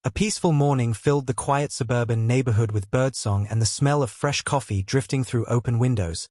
A peaceful morning filled the quiet suburban neighborhood with birdsong and the smell of fresh coffee drifting through open windows.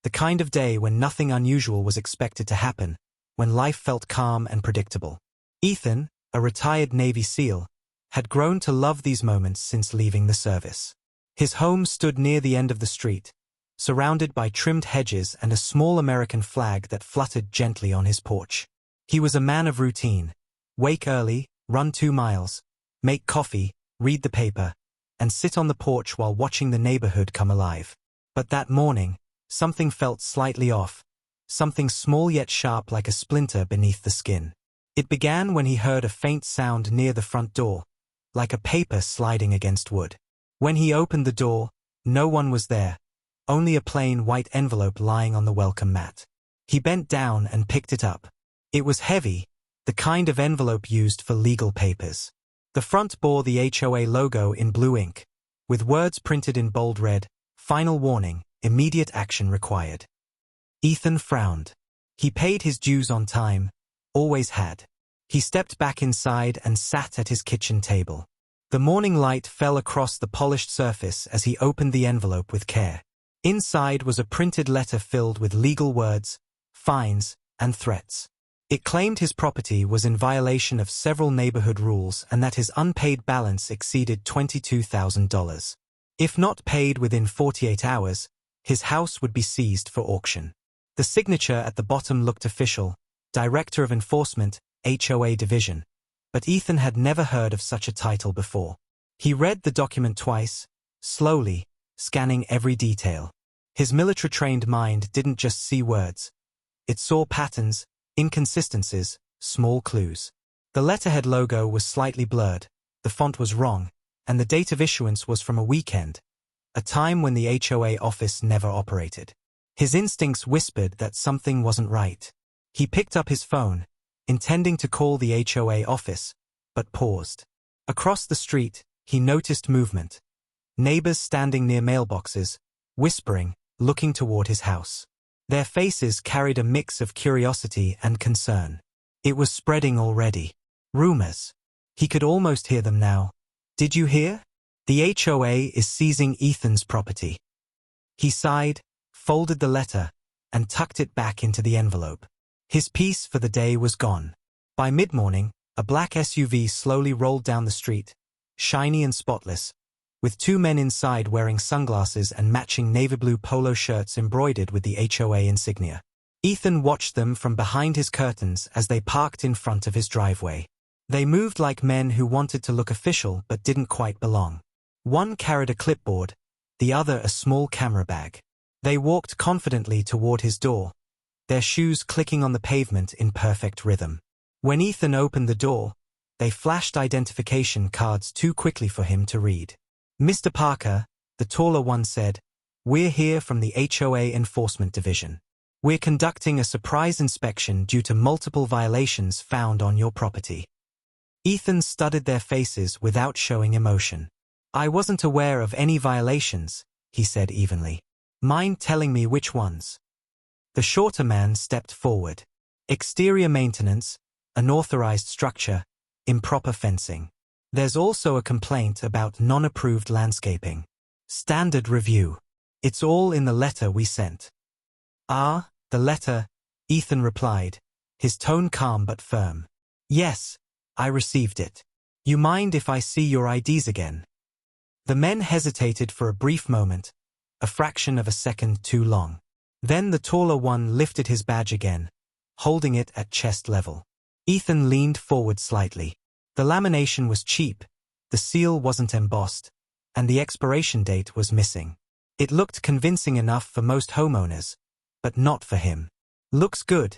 The kind of day when nothing unusual was expected to happen, when life felt calm and predictable. Ethan, a retired Navy SEAL, had grown to love these moments since leaving the service. His home stood near the end of the street, surrounded by trimmed hedges and a small American flag that fluttered gently on his porch. He was a man of routine. Wake early, run 2 miles, make coffee, read the paper, and sit on the porch while watching the neighborhood come alive. But that morning, something felt slightly off, something small yet sharp like a splinter beneath the skin. It began when he heard a faint sound near the front door, like a paper sliding against wood. When he opened the door, no one was there, only a plain white envelope lying on the welcome mat. He bent down and picked it up. It was heavy, the kind of envelope used for legal papers. The front bore the HOA logo in blue ink, with words printed in bold red, "Final warning, immediate action required." Ethan frowned. He paid his dues on time, always had. He stepped back inside and sat at his kitchen table. The morning light fell across the polished surface as he opened the envelope with care. Inside was a printed letter filled with legal words, fines, and threats. It claimed his property was in violation of several neighborhood rules and that his unpaid balance exceeded $22,000. If not paid within 48 hours, his house would be seized for auction. The signature at the bottom looked official, Director of Enforcement, HOA Division, but Ethan had never heard of such a title before. He read the document twice, slowly, scanning every detail. His military-trained mind didn't just see words. It saw patterns, inconsistencies, small clues. The letterhead logo was slightly blurred, the font was wrong, and the date of issuance was from a weekend, a time when the HOA office never operated. His instincts whispered that something wasn't right. He picked up his phone, intending to call the HOA office, but paused. Across the street, he noticed movement. Neighbors standing near mailboxes, whispering, looking toward his house. Their faces carried a mix of curiosity and concern. It was spreading already. Rumors. He could almost hear them now. Did you hear? The HOA is seizing Ethan's property. He sighed, folded the letter, and tucked it back into the envelope. His peace for the day was gone. By mid-morning, a black SUV slowly rolled down the street, shiny and spotless, with 2 men inside wearing sunglasses and matching navy blue polo shirts embroidered with the HOA insignia. Ethan watched them from behind his curtains as they parked in front of his driveway. They moved like men who wanted to look official but didn't quite belong. One carried a clipboard, the other a small camera bag. They walked confidently toward his door, their shoes clicking on the pavement in perfect rhythm. When Ethan opened the door, they flashed identification cards too quickly for him to read. Mr. Parker, the taller one said, "We're here from the HOA Enforcement Division. We're conducting a surprise inspection due to multiple violations found on your property." Ethan studied their faces without showing emotion. "I wasn't aware of any violations," he said evenly. "Mind telling me which ones?" The shorter man stepped forward. "Exterior maintenance, unauthorized structure, improper fencing. There's also a complaint about non-approved landscaping. Standard review. It's all in the letter we sent." "Ah, the letter," Ethan replied, his tone calm but firm. "Yes, I received it. You mind if I see your IDs again?" The men hesitated for a brief moment, a fraction of a second too long. Then the taller one lifted his badge again, holding it at chest level. Ethan leaned forward slightly. The lamination was cheap, the seal wasn't embossed, and the expiration date was missing. It looked convincing enough for most homeowners, but not for him. "Looks good,"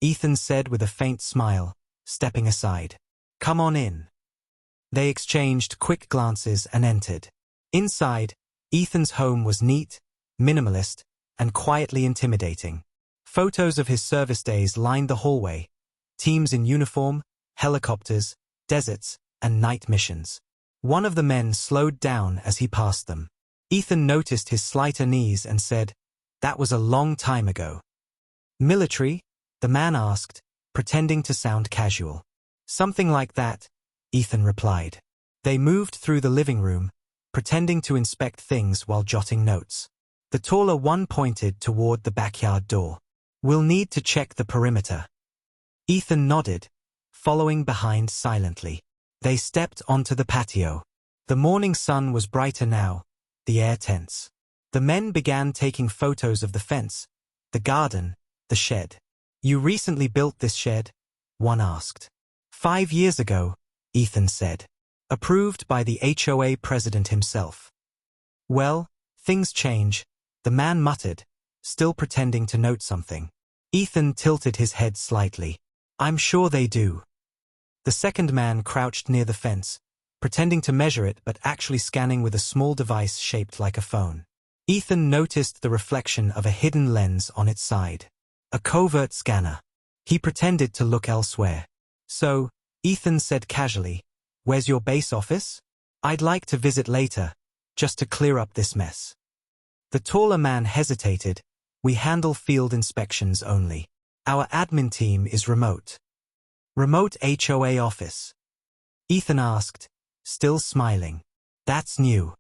Ethan said with a faint smile, stepping aside. "Come on in." They exchanged quick glances and entered. Inside, Ethan's home was neat, minimalist, and quietly intimidating. Photos of his service days lined the hallway, teams in uniform, helicopters, deserts, and night missions. One of the men slowed down as he passed them. Ethan noticed his slight unease and said, "That was a long time ago." "Military?" the man asked, pretending to sound casual. "Something like that," Ethan replied. They moved through the living room, pretending to inspect things while jotting notes. The taller one pointed toward the backyard door. "We'll need to check the perimeter." Ethan nodded, following behind silently. They stepped onto the patio. The morning sun was brighter now, the air tense. The men began taking photos of the fence, the garden, the shed. "You recently built this shed?" one asked. 5 years ago, Ethan said. "Approved by the HOA president himself." "Well, things change," the man muttered, still pretending to note something. Ethan tilted his head slightly. "I'm sure they do." The second man crouched near the fence, pretending to measure it but actually scanning with a small device shaped like a phone. Ethan noticed the reflection of a hidden lens on its side. A covert scanner. He pretended to look elsewhere. "So," Ethan said casually, "where's your base office? I'd like to visit later, just to clear up this mess." The taller man hesitated. "We handle field inspections only. Our admin team is remote." "Remote HOA office?" Ethan asked, still smiling. "That's new."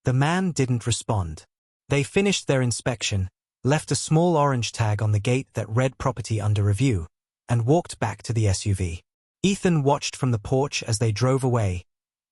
The man didn't respond. They finished their inspection, left a small orange tag on the gate that read property under review, and walked back to the SUV. Ethan watched from the porch as they drove away,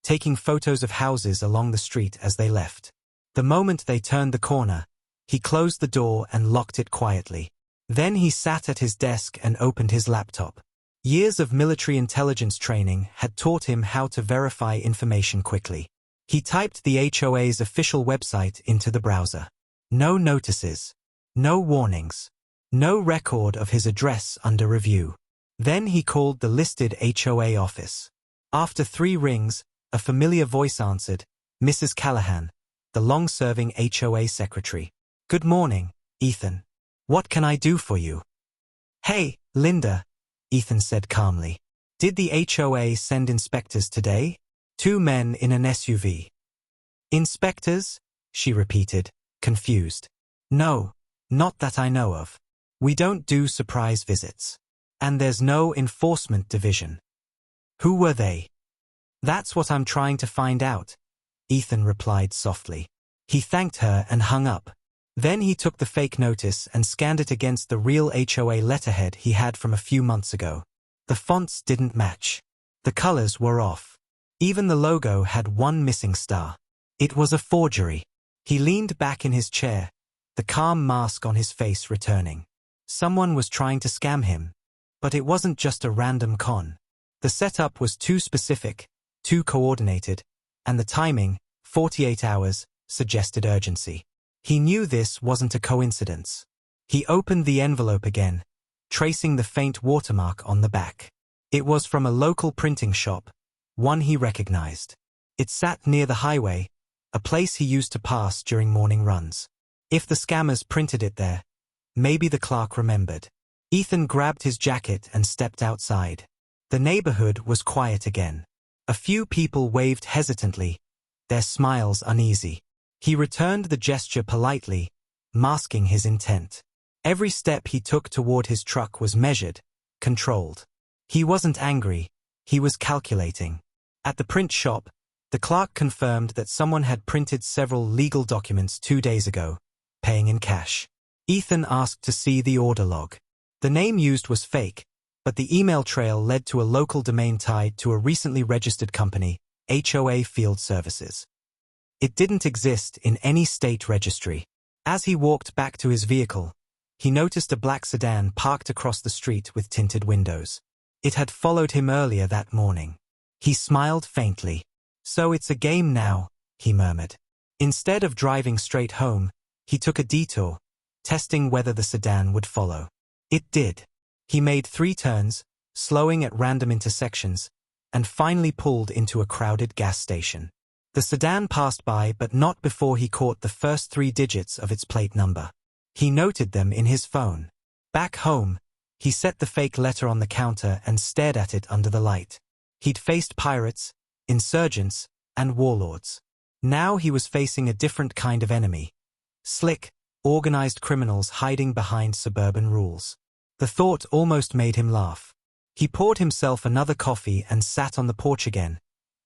taking photos of houses along the street as they left. The moment they turned the corner, he closed the door and locked it quietly. Then he sat at his desk and opened his laptop. Years of military intelligence training had taught him how to verify information quickly. He typed the HOA's official website into the browser. No notices. No warnings. No record of his address under review. Then he called the listed HOA office. After 3 rings, a familiar voice answered, Mrs. Callahan, the long-serving HOA secretary. "Good morning, Ethan. What can I do for you?" "Hey, Linda," Ethan said calmly. "Did the HOA send inspectors today?" 2 men in an SUV. "Inspectors?" she repeated, confused. "No, not that I know of. We don't do surprise visits. And there's no enforcement division." "Who were they?" "That's what I'm trying to find out," Ethan replied softly. He thanked her and hung up. Then he took the fake notice and scanned it against the real HOA letterhead he had from a few months ago. The fonts didn't match. The colors were off. Even the logo had one missing star. It was a forgery. He leaned back in his chair, the calm mask on his face returning. Someone was trying to scam him. But it wasn't just a random con. The setup was too specific, too coordinated, and the timing, 48 hours, suggested urgency. He knew this wasn't a coincidence. He opened the envelope again, tracing the faint watermark on the back. It was from a local printing shop, one he recognized. It sat near the highway, a place he used to pass during morning runs. If the scammers printed it there, maybe the clerk remembered. Ethan grabbed his jacket and stepped outside. The neighborhood was quiet again. A few people waved hesitantly, their smiles uneasy. He returned the gesture politely, masking his intent. Every step he took toward his truck was measured, controlled. He wasn't angry, he was calculating. At the print shop, the clerk confirmed that someone had printed several legal documents 2 days ago, paying in cash. Ethan asked to see the order log. The name used was fake, but the email trail led to a local domain tied to a recently registered company, HOA Field Services. It didn't exist in any state registry. As he walked back to his vehicle, he noticed a black sedan parked across the street with tinted windows. It had followed him earlier that morning. He smiled faintly. "So it's a game now," he murmured. Instead of driving straight home, he took a detour, testing whether the sedan would follow. It did. He made 3 turns, slowing at random intersections, and finally pulled into a crowded gas station. The sedan passed by, but not before he caught the first 3 digits of its plate number. He noted them in his phone. Back home, he set the fake letter on the counter and stared at it under the light. He'd faced pirates, insurgents, and warlords. Now he was facing a different kind of enemy. Slick, organized criminals hiding behind suburban rules. The thought almost made him laugh. He poured himself another coffee and sat on the porch again,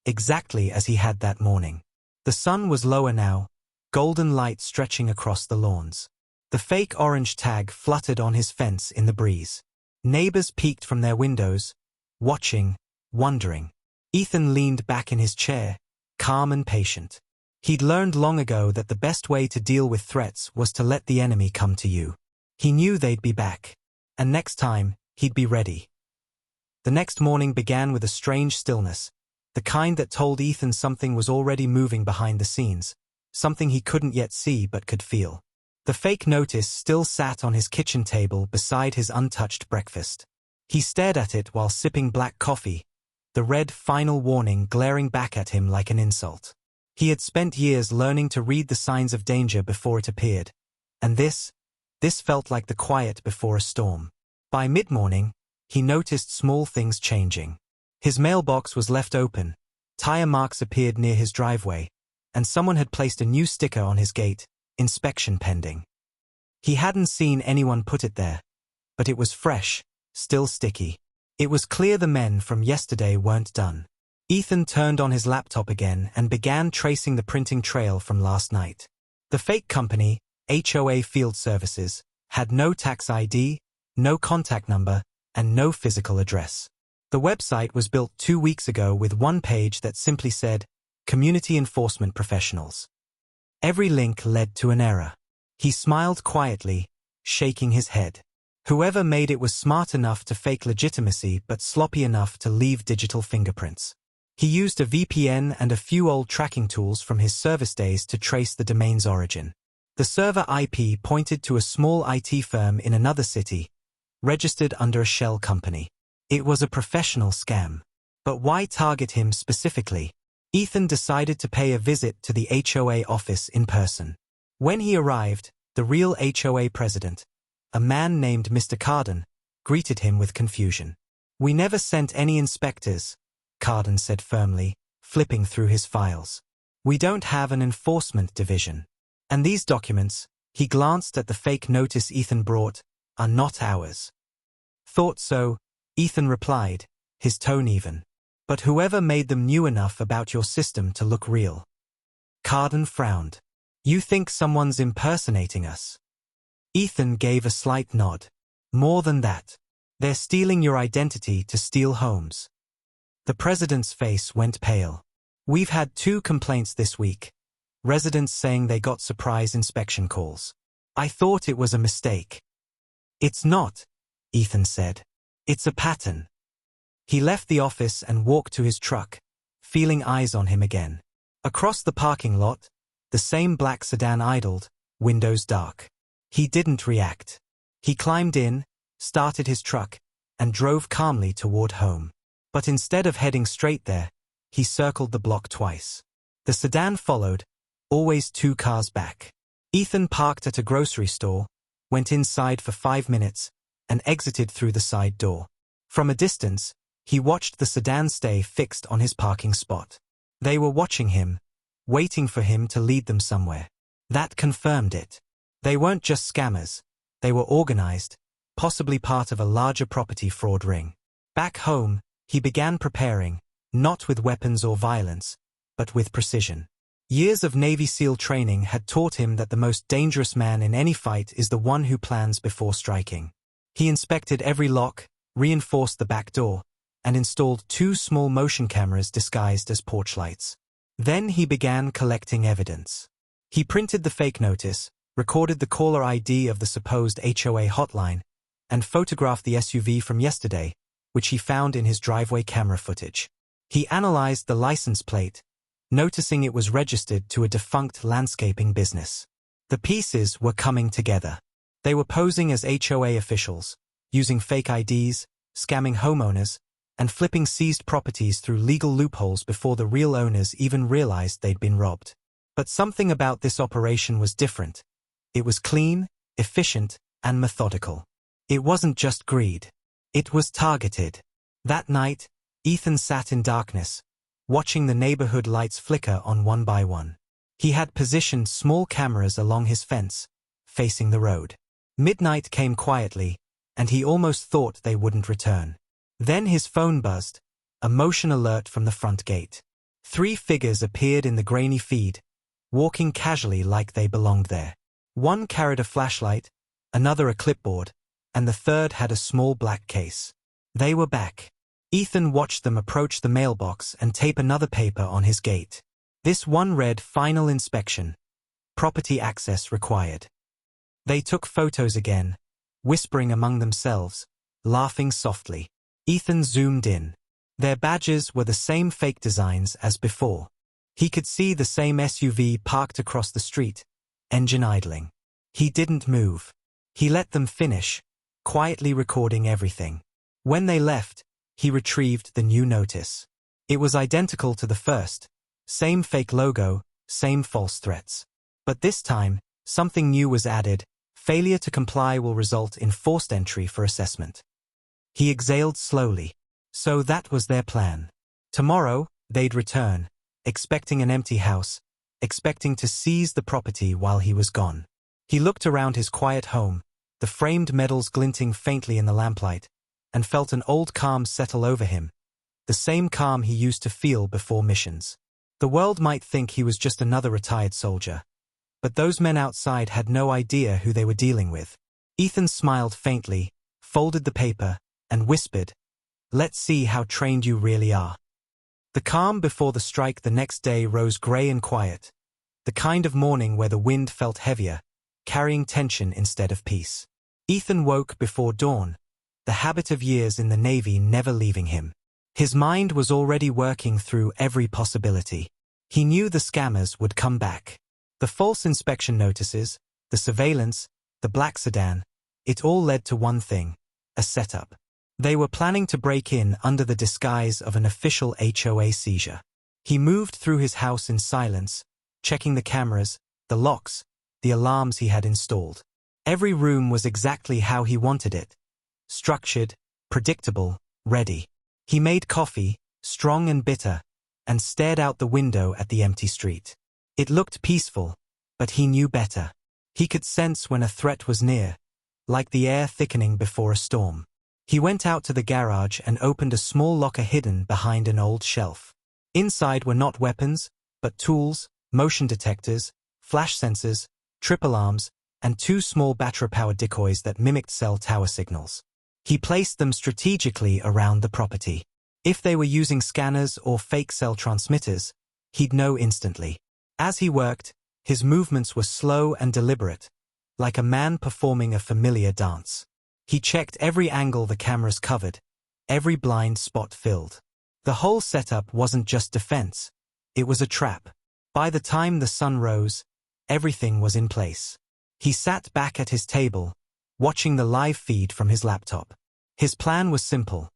exactly as he had that morning. The sun was lower now, golden light stretching across the lawns. The fake orange tag fluttered on his fence in the breeze. Neighbors peeked from their windows, watching, wondering. Ethan leaned back in his chair, calm and patient. He'd learned long ago that the best way to deal with threats was to let the enemy come to you. He knew they'd be back. And next time, he'd be ready. The next morning began with a strange stillness, the kind that told Ethan something was already moving behind the scenes, something he couldn't yet see but could feel. The fake notice still sat on his kitchen table beside his untouched breakfast. He stared at it while sipping black coffee, the red final warning glaring back at him like an insult. He had spent years learning to read the signs of danger before it appeared, and this felt like the quiet before a storm. By mid-morning, he noticed small things changing. His mailbox was left open, tire marks appeared near his driveway, and someone had placed a new sticker on his gate, inspection pending. He hadn't seen anyone put it there, but it was fresh, still sticky. It was clear the men from yesterday weren't done. Ethan turned on his laptop again and began tracing the printing trail from last night. The fake company, HOA Field Services, had no tax ID, no contact number, and no physical address. The website was built 2 weeks ago with one page that simply said, Community Enforcement Professionals. Every link led to an error. He smiled quietly, shaking his head. Whoever made it was smart enough to fake legitimacy but sloppy enough to leave digital fingerprints. He used a VPN and a few old tracking tools from his service days to trace the domain's origin. The server IP pointed to a small IT firm in another city, registered under a shell company. It was a professional scam. But why target him specifically? Ethan decided to pay a visit to the HOA office in person. When he arrived, the real HOA president, a man named Mr. Carden, greeted him with confusion. "We never sent any inspectors," Carden said firmly, flipping through his files. "We don't have an enforcement division. And these documents," he glanced at the fake notice Ethan brought, "are not ours." "Thought so," Ethan replied, his tone even. "But whoever made them knew enough about your system to look real." Carden frowned. "You think someone's impersonating us?" Ethan gave a slight nod. "More than that. They're stealing your identity to steal homes." The president's face went pale. "We've had 2 complaints this week. Residents saying they got surprise inspection calls. I thought it was a mistake." "It's not," Ethan said. "It's a pattern." He left the office and walked to his truck, feeling eyes on him again. Across the parking lot, the same black sedan idled, windows dark. He didn't react. He climbed in, started his truck, and drove calmly toward home. But instead of heading straight there, he circled the block twice. The sedan followed, always 2 cars back. Ethan parked at a grocery store, went inside for 5 minutes, and exited through the side door. From a distance, he watched the sedan stay fixed on his parking spot. They were watching him, waiting for him to lead them somewhere. That confirmed it. They weren't just scammers. They were organized, possibly part of a larger property fraud ring. Back home, he began preparing, not with weapons or violence, but with precision. Years of Navy SEAL training had taught him that the most dangerous man in any fight is the one who plans before striking. He inspected every lock, reinforced the back door, and installed 2 small motion cameras disguised as porch lights. Then he began collecting evidence. He printed the fake notice, recorded the caller ID of the supposed HOA hotline, and photographed the SUV from yesterday, which he found in his driveway camera footage. He analyzed the license plate, noticing it was registered to a defunct landscaping business. The pieces were coming together. They were posing as HOA officials, using fake IDs, scamming homeowners, and flipping seized properties through legal loopholes before the real owners even realized they'd been robbed. But something about this operation was different. It was clean, efficient, and methodical. It wasn't just greed. It was targeted. That night, Ethan sat in darkness, watching the neighborhood lights flicker on one by one. He had positioned small cameras along his fence, facing the road. Midnight came quietly, and he almost thought they wouldn't return. Then his phone buzzed, a motion alert from the front gate. 3 figures appeared in the grainy feed, walking casually like they belonged there. One carried a flashlight, another a clipboard, and the third had a small black case. They were back. Ethan watched them approach the mailbox and tape another paper on his gate. This one read, "Final inspection. Property access required." They took photos again, whispering among themselves, laughing softly. Ethan zoomed in. Their badges were the same fake designs as before. He could see the same SUV parked across the street, engine idling. He didn't move. He let them finish, quietly recording everything. When they left, he retrieved the new notice. It was identical to the first, same fake logo, same false threats. But this time, something new was added: failure to comply will result in forced entry for assessment. He exhaled slowly. So that was their plan. Tomorrow, they'd return, expecting an empty house, expecting to seize the property while he was gone. He looked around his quiet home, the framed medals glinting faintly in the lamplight, and felt an old calm settle over him, the same calm he used to feel before missions. The world might think he was just another retired soldier, but those men outside had no idea who they were dealing with. Ethan smiled faintly, folded the paper, and whispered, "Let's see how trained you really are." The calm before the strike the next day rose gray and quiet, the kind of morning where the wind felt heavier, carrying tension instead of peace. Ethan woke before dawn, the habit of years in the Navy never leaving him. His mind was already working through every possibility. He knew the scammers would come back. The false inspection notices, the surveillance, the black sedan, it all led to one thing: a setup. They were planning to break in under the disguise of an official HOA seizure. He moved through his house in silence, checking the cameras, the locks, the alarms he had installed. Every room was exactly how he wanted it: structured, predictable, ready. He made coffee, strong and bitter, and stared out the window at the empty street. It looked peaceful, but he knew better. He could sense when a threat was near, like the air thickening before a storm. He went out to the garage and opened a small locker hidden behind an old shelf. Inside were not weapons, but tools, motion detectors, flash sensors, trip alarms, and 2 small battery-powered decoys that mimicked cell tower signals. He placed them strategically around the property. If they were using scanners or fake cell transmitters, he'd know instantly. As he worked, his movements were slow and deliberate, like a man performing a familiar dance. He checked every angle the cameras covered, every blind spot filled. The whole setup wasn't just defense, it was a trap. By the time the sun rose, everything was in place. He sat back at his table, watching the live feed from his laptop. His plan was simple: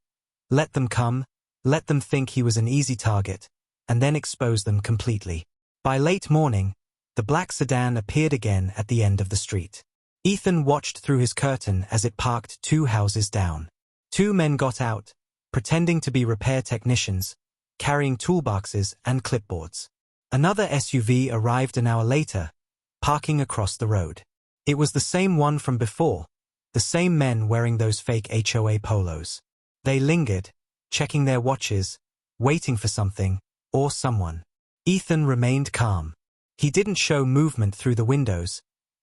let them come, let them think he was an easy target, and then expose them completely. By late morning, the black sedan appeared again at the end of the street. Ethan watched through his curtain as it parked 2 houses down. 2 men got out, pretending to be repair technicians, carrying toolboxes and clipboards. Another SUV arrived an hour later, parking across the road. It was the same one from before, the same men wearing those fake HOA polos. They lingered, checking their watches, waiting for something, or someone. Ethan remained calm. He didn't show movement through the windows,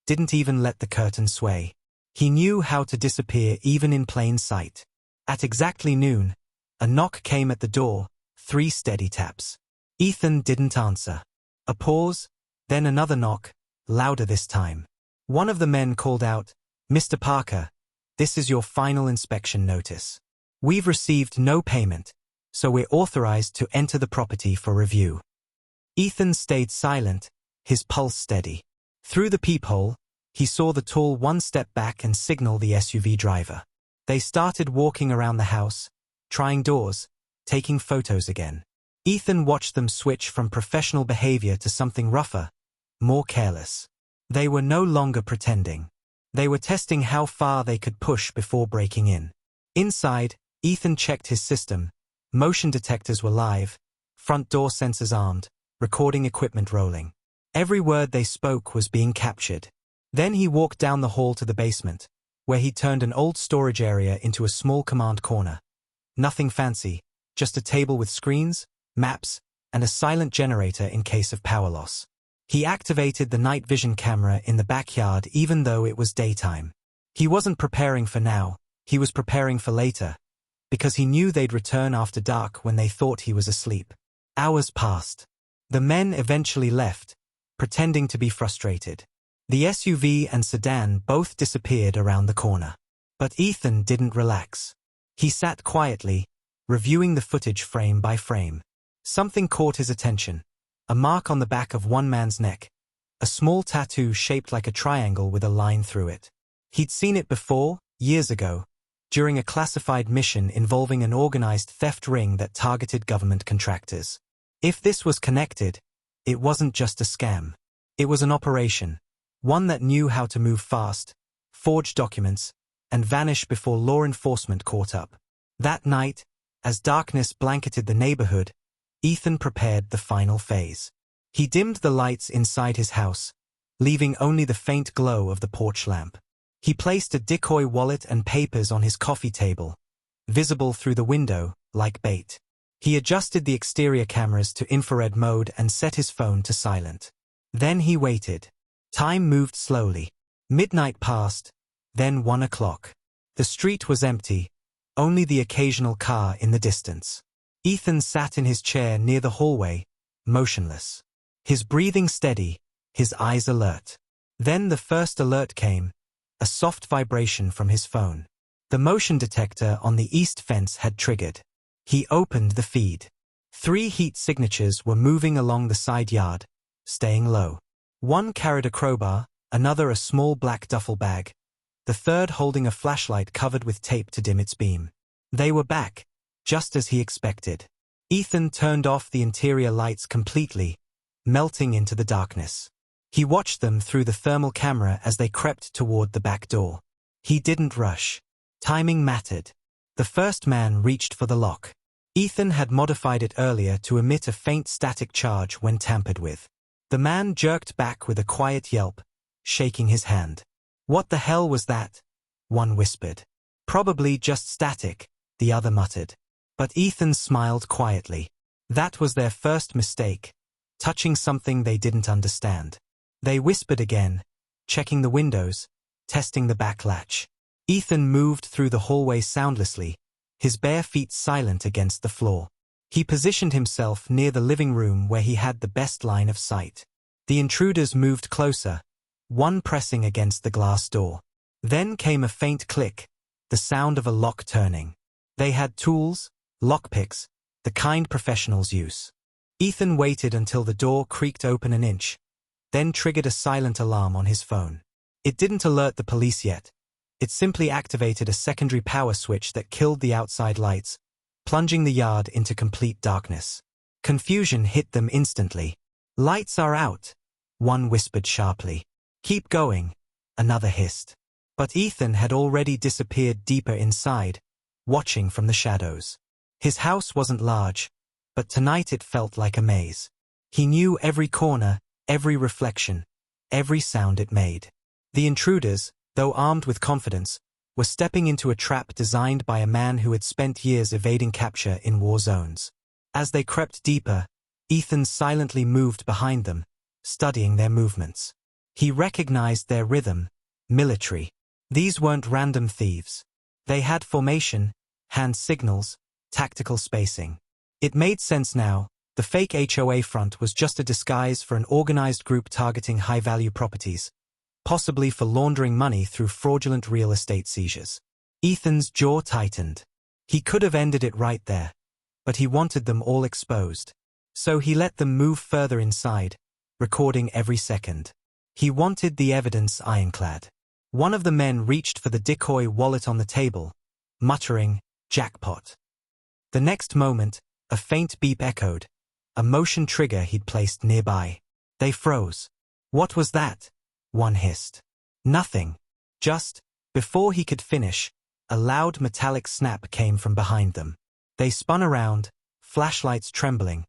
didn't even let the curtain sway. He knew how to disappear even in plain sight. At exactly noon, a knock came at the door, 3 steady taps. Ethan didn't answer. A pause, then another knock, louder this time. One of the men called out, "Mr. Parker, this is your final inspection notice. We've received no payment, so we're authorized to enter the property for review." Ethan stayed silent, his pulse steady. Through the peephole, he saw the tall one step back and signal the SUV driver. They started walking around the house, trying doors, taking photos again. Ethan watched them switch from professional behavior to something rougher, more careless. They were no longer pretending. They were testing how far they could push before breaking in. Inside, Ethan checked his system. Motion detectors were live, front door sensors armed, recording equipment rolling. Every word they spoke was being captured. Then he walked down the hall to the basement, where he turned an old storage area into a small command corner. Nothing fancy, just a table with screens, maps, and a silent generator in case of power loss. He activated the night vision camera in the backyard even though it was daytime. He wasn't preparing for now, he was preparing for later, because he knew they'd return after dark when they thought he was asleep. Hours passed. The men eventually left, pretending to be frustrated. The SUV and sedan both disappeared around the corner. But Ethan didn't relax. He sat quietly, reviewing the footage frame by frame. Something caught his attention. A mark on the back of one man's neck. A small tattoo shaped like a triangle with a line through it. He'd seen it before, years ago, during a classified mission involving an organized theft ring that targeted government contractors. If this was connected, it wasn't just a scam. It was an operation. One that knew how to move fast, forge documents, and vanish before law enforcement caught up. That night, as darkness blanketed the neighborhood, Ethan prepared the final phase. He dimmed the lights inside his house, leaving only the faint glow of the porch lamp. He placed a decoy wallet and papers on his coffee table, visible through the window, like bait. He adjusted the exterior cameras to infrared mode and set his phone to silent. Then he waited. Time moved slowly. Midnight passed, then 1 o'clock. The street was empty, only the occasional car in the distance. Ethan sat in his chair near the hallway, motionless. His breathing steady, his eyes alert. Then the first alert came, a soft vibration from his phone. The motion detector on the east fence had triggered. He opened the feed. 3 heat signatures were moving along the side yard, staying low. One carried a crowbar, another a small black duffel bag, the third holding a flashlight covered with tape to dim its beam. They were back, just as he expected. Ethan turned off the interior lights completely, melting into the darkness. He watched them through the thermal camera as they crept toward the back door. He didn't rush. Timing mattered. The first man reached for the lock. Ethan had modified it earlier to emit a faint static charge when tampered with. The man jerked back with a quiet yelp, shaking his hand. "What the hell was that?" one whispered. "Probably just static," the other muttered. But Ethan smiled quietly. That was their first mistake, touching something they didn't understand. They whispered again, checking the windows, testing the back latch. Ethan moved through the hallway soundlessly, his bare feet silent against the floor. He positioned himself near the living room where he had the best line of sight. The intruders moved closer, one pressing against the glass door. Then came a faint click, the sound of a lock turning. They had tools, lockpicks, the kind professionals use. Ethan waited until the door creaked open an inch, then triggered a silent alarm on his phone. It didn't alert the police yet. It simply activated a secondary power switch that killed the outside lights, plunging the yard into complete darkness. Confusion hit them instantly. "Lights are out," one whispered sharply. "Keep going," another hissed. But Ethan had already disappeared deeper inside, watching from the shadows. His house wasn't large, but tonight it felt like a maze. He knew every corner, every reflection, every sound it made. The intruders, though armed with confidence, were stepping into a trap designed by a man who had spent years evading capture in war zones. As they crept deeper, Ethan silently moved behind them, studying their movements. He recognized their rhythm, military. These weren't random thieves. They had formation, hand signals, tactical spacing. It made sense now. The fake HOA front was just a disguise for an organized group targeting high-value properties, possibly for laundering money through fraudulent real estate seizures. Ethan's jaw tightened. He could have ended it right there, but he wanted them all exposed. So he let them move further inside, recording every second. He wanted the evidence ironclad. One of the men reached for the decoy wallet on the table, muttering, "Jackpot." The next moment, a faint beep echoed, a motion trigger he'd placed nearby. They froze. "What was that?" one hissed. "Nothing. Just," before he could finish, a loud metallic snap came from behind them. They spun around, flashlights trembling,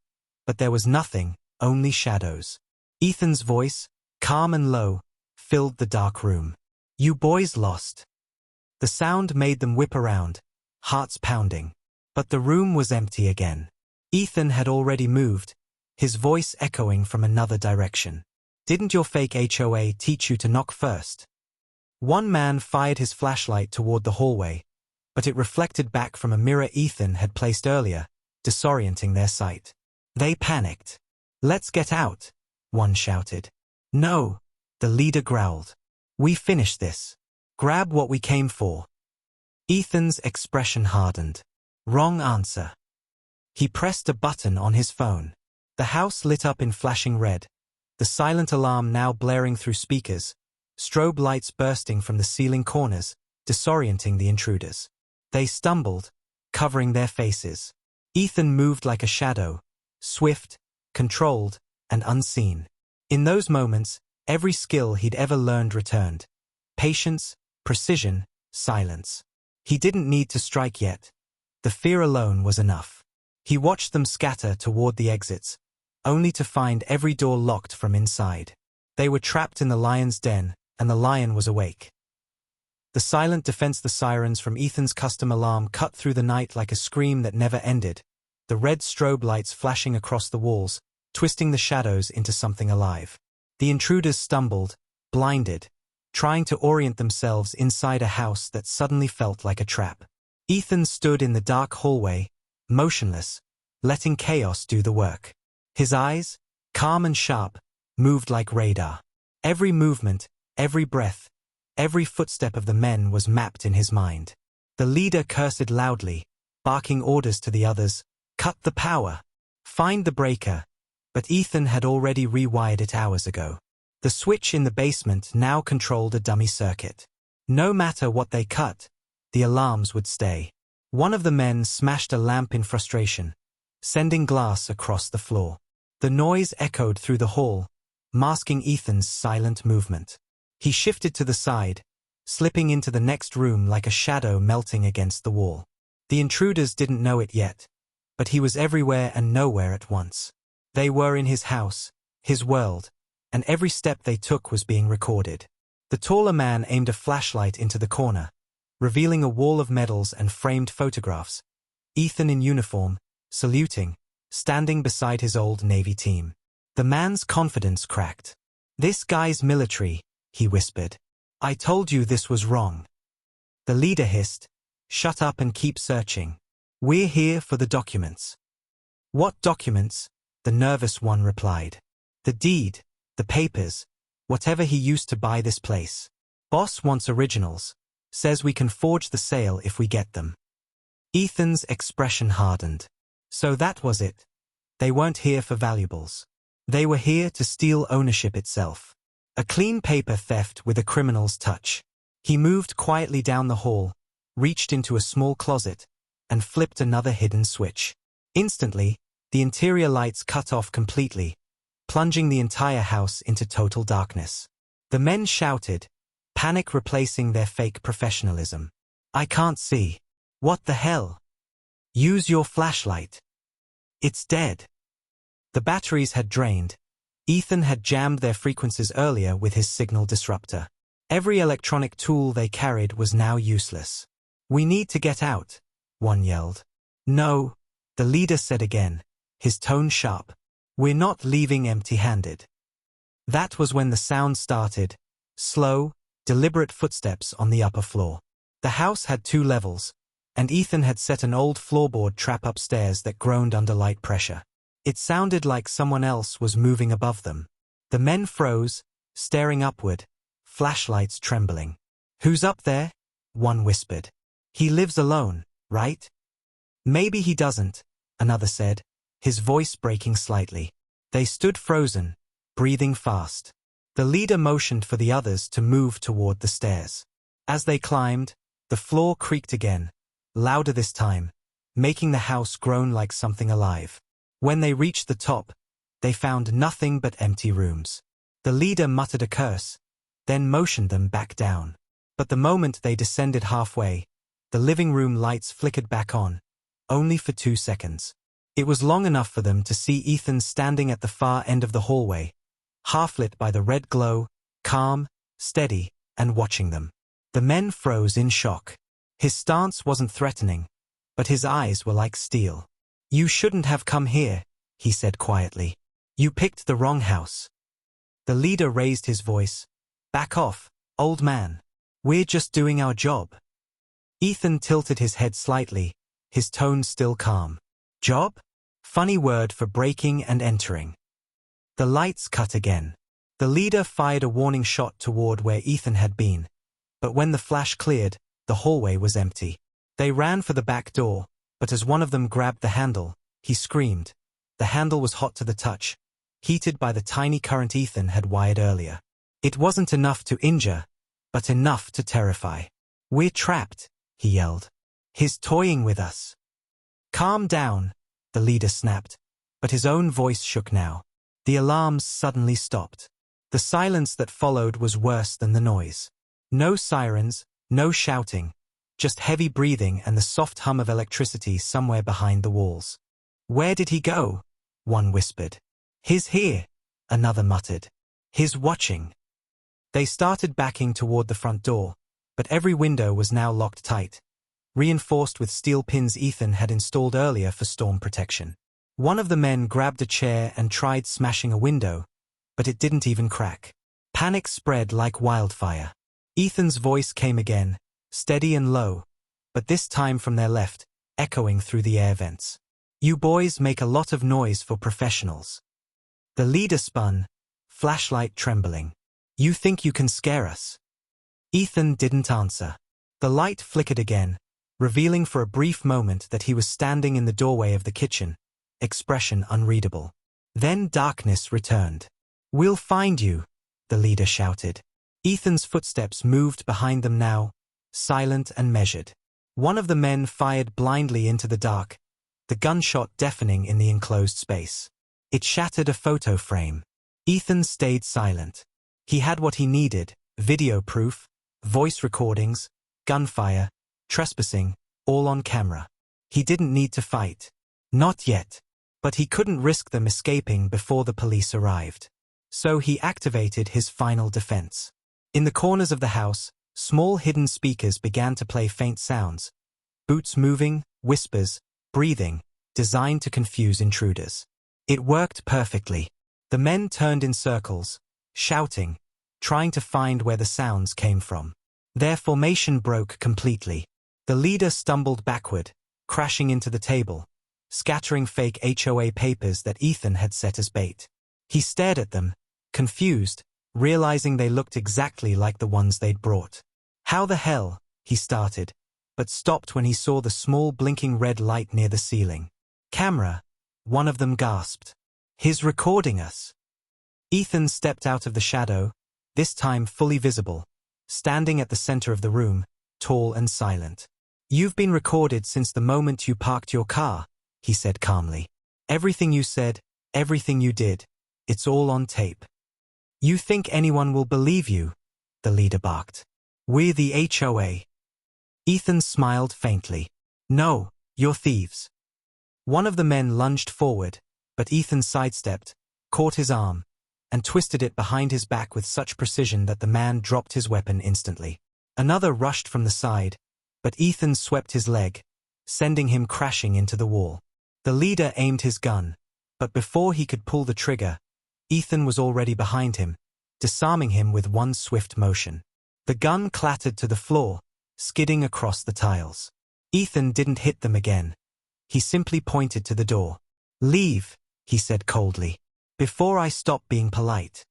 but there was nothing, only shadows. Ethan's voice, calm and low, filled the dark room. "You boys lost." The sound made them whip around, hearts pounding. But the room was empty again. Ethan had already moved, his voice echoing from another direction. Didn't your fake HOA teach you to knock first? One man fired his flashlight toward the hallway, but it reflected back from a mirror Ethan had placed earlier, disorienting their sight. They panicked. "Let's get out," one shouted. "No," the leader growled. "We finished this. Grab what we came for." Ethan's expression hardened. Wrong answer. He pressed a button on his phone. The house lit up in flashing red, the silent alarm now blaring through speakers, strobe lights bursting from the ceiling corners, disorienting the intruders. They stumbled, covering their faces. Ethan moved like a shadow, swift, controlled, and unseen. In those moments, every skill he'd ever learned returned. Patience, precision, silence. He didn't need to strike yet. The fear alone was enough. He watched them scatter toward the exits, only to find every door locked from inside. They were trapped in the lion's den, and the lion was awake. The silent defense, the sirens from Ethan's custom alarm cut through the night like a scream that never ended, the red strobe lights flashing across the walls, twisting the shadows into something alive. The intruders stumbled, blinded, trying to orient themselves inside a house that suddenly felt like a trap. Ethan stood in the dark hallway, motionless, letting chaos do the work. His eyes, calm and sharp, moved like radar. Every movement, every breath, every footstep of the men was mapped in his mind. The leader cursed loudly, barking orders to the others, "Cut the power! Find the breaker!" But Ethan had already rewired it hours ago. The switch in the basement now controlled a dummy circuit. No matter what they cut, the alarms would stay. One of the men smashed a lamp in frustration, sending glass across the floor. The noise echoed through the hall, masking Ethan's silent movement. He shifted to the side, slipping into the next room like a shadow melting against the wall. The intruders didn't know it yet, but he was everywhere and nowhere at once. They were in his house, his world, and every step they took was being recorded. The taller man aimed a flashlight into the corner, revealing a wall of medals and framed photographs. Ethan in uniform, saluting, standing beside his old Navy team. The man's confidence cracked. "This guy's military," he whispered. "I told you this was wrong." The leader hissed, "Shut up and keep searching. We're here for the documents." "What documents?" the nervous one replied. "The deed, the papers, whatever he used to buy this place. Boss wants originals. Says we can forge the sale if we get them." Ethan's expression hardened. So that was it. They weren't here for valuables. They were here to steal ownership itself. A clean paper theft with a criminal's touch. He moved quietly down the hall, reached into a small closet, and flipped another hidden switch. Instantly, the interior lights cut off completely, plunging the entire house into total darkness. The men shouted, panic replacing their fake professionalism. "I can't see. What the hell? Use your flashlight. It's dead." The batteries had drained. Ethan had jammed their frequencies earlier with his signal disruptor. Every electronic tool they carried was now useless. "We need to get out," one yelled. "No," the leader said again, his tone sharp. "We're not leaving empty-handed." That was when the sound started, slow, deliberate footsteps on the upper floor. The house had 2 levels, and Ethan had set an old floorboard trap upstairs that groaned under light pressure. It sounded like someone else was moving above them. The men froze, staring upward, flashlights trembling. "Who's up there?" one whispered. "He lives alone, right?" "Maybe he doesn't," another said, his voice breaking slightly. They stood frozen, breathing fast. The leader motioned for the others to move toward the stairs. As they climbed, the floor creaked again, louder this time, making the house groan like something alive. When they reached the top, they found nothing but empty rooms. The leader muttered a curse, then motioned them back down. But the moment they descended halfway, the living room lights flickered back on, only for 2 seconds. It was long enough for them to see Ethan standing at the far end of the hallway, half-lit by the red glow, calm, steady, and watching them. The men froze in shock. His stance wasn't threatening, but his eyes were like steel. "You shouldn't have come here," he said quietly. You picked the wrong house. The leader raised his voice. Back off, old man. We're just doing our job. Ethan tilted his head slightly, his tone still calm. Job? Funny word for breaking and entering. The lights cut again. The leader fired a warning shot toward where Ethan had been. But when the flash cleared, the hallway was empty. They ran for the back door, but as one of them grabbed the handle, he screamed. The handle was hot to the touch, heated by the tiny current Ethan had wired earlier. It wasn't enough to injure, but enough to terrify. We're trapped, he yelled. He's toying with us. Calm down, the leader snapped, but his own voice shook now. The alarms suddenly stopped. The silence that followed was worse than the noise. No sirens, no shouting, just heavy breathing and the soft hum of electricity somewhere behind the walls. Where did he go? One whispered. He's here, another muttered. He's watching. They started backing toward the front door, but every window was now locked tight, reinforced with steel pins Ethan had installed earlier for storm protection. One of the men grabbed a chair and tried smashing a window, but it didn't even crack. Panic spread like wildfire. Ethan's voice came again, steady and low, but this time from their left, echoing through the air vents. You boys make a lot of noise for professionals. The leader spun, flashlight trembling. You think you can scare us? Ethan didn't answer. The light flickered again, revealing for a brief moment that he was standing in the doorway of the kitchen, expression unreadable. Then darkness returned. We'll find you, the leader shouted. Ethan's footsteps moved behind them now, silent and measured. One of the men fired blindly into the dark, the gunshot deafening in the enclosed space. It shattered a photo frame. Ethan stayed silent. He had what he needed, video proof, voice recordings, gunfire, trespassing, all on camera. He didn't need to fight. Not yet. But he couldn't risk them escaping before the police arrived. So he activated his final defense. In the corners of the house, small hidden speakers began to play faint sounds. Boots moving, whispers, breathing, designed to confuse intruders. It worked perfectly. The men turned in circles, shouting, trying to find where the sounds came from. Their formation broke completely. The leader stumbled backward, crashing into the table, scattering fake HOA papers that Ethan had set as bait. He stared at them, confused, realizing they looked exactly like the ones they'd brought. How the hell, he started, but stopped when he saw the small blinking red light near the ceiling. Camera, one of them gasped. He's recording us. Ethan stepped out of the shadow, this time fully visible, standing at the center of the room, tall and silent. You've been recorded since the moment you parked your car, he said calmly. Everything you said, everything you did, it's all on tape. You think anyone will believe you? The leader barked. We're the HOA. Ethan smiled faintly. No, you're thieves. One of the men lunged forward, but Ethan sidestepped, caught his arm, and twisted it behind his back with such precision that the man dropped his weapon instantly. Another rushed from the side, but Ethan swept his leg, sending him crashing into the wall. The leader aimed his gun, but before he could pull the trigger, Ethan was already behind him, disarming him with one swift motion. The gun clattered to the floor, skidding across the tiles. Ethan didn't hit them again. He simply pointed to the door. Leave, he said coldly, before I stop being polite.